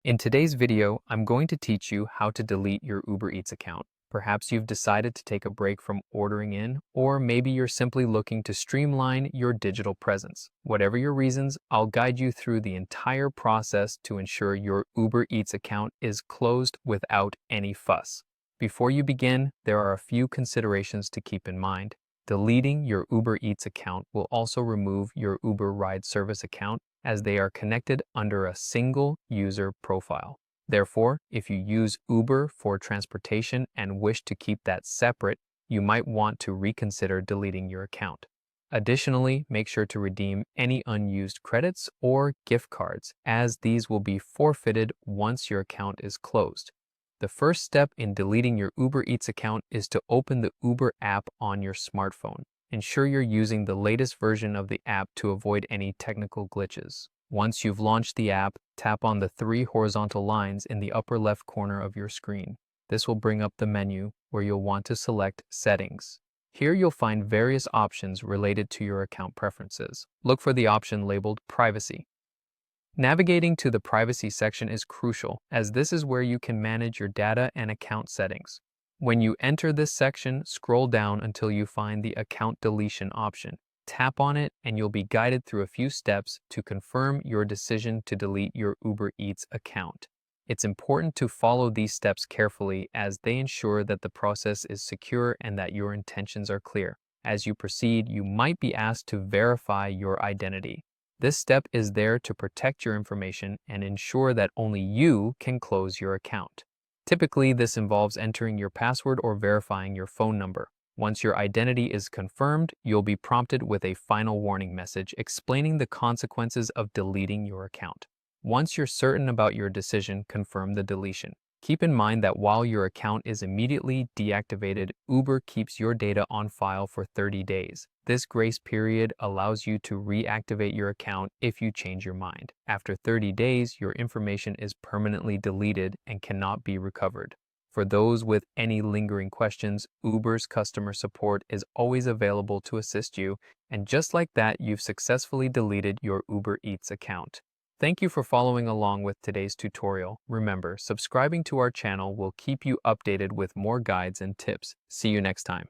In today's video, I'm going to teach you how to delete your Uber Eats account. Perhaps you've decided to take a break from ordering in, or maybe you're simply looking to streamline your digital presence. Whatever your reasons, I'll guide you through the entire process to ensure your Uber Eats account is closed without any fuss. Before you begin, there are a few considerations to keep in mind. Deleting your Uber Eats account will also remove your Uber ride service account, as they are connected under a single user profile. Therefore, if you use Uber for transportation and wish to keep that separate, you might want to reconsider deleting your account. Additionally, make sure to redeem any unused credits or gift cards, as these will be forfeited once your account is closed. The first step in deleting your Uber Eats account is to open the Uber app on your smartphone. Ensure you're using the latest version of the app to avoid any technical glitches. Once you've launched the app, tap on the three horizontal lines in the upper left corner of your screen. This will bring up the menu where you'll want to select Settings. Here you'll find various options related to your account preferences. Look for the option labeled Privacy. Navigating to the Privacy section is crucial, as this is where you can manage your data and account settings. When you enter this section, scroll down until you find the Account Deletion option. Tap on it and you'll be guided through a few steps to confirm your decision to delete your Uber Eats account. It's important to follow these steps carefully, as they ensure that the process is secure and that your intentions are clear. As you proceed, you might be asked to verify your identity. This step is there to protect your information and ensure that only you can close your account. Typically, this involves entering your password or verifying your phone number. Once your identity is confirmed, you'll be prompted with a final warning message explaining the consequences of deleting your account. Once you're certain about your decision, confirm the deletion. Keep in mind that while your account is immediately deactivated, Uber keeps your data on file for 30 days. This grace period allows you to reactivate your account if you change your mind. After 30 days, your information is permanently deleted and cannot be recovered. For those with any lingering questions, Uber's customer support is always available to assist you, and just like that, you've successfully deleted your Uber Eats account. Thank you for following along with today's tutorial. Remember, subscribing to our channel will keep you updated with more guides and tips. See you next time.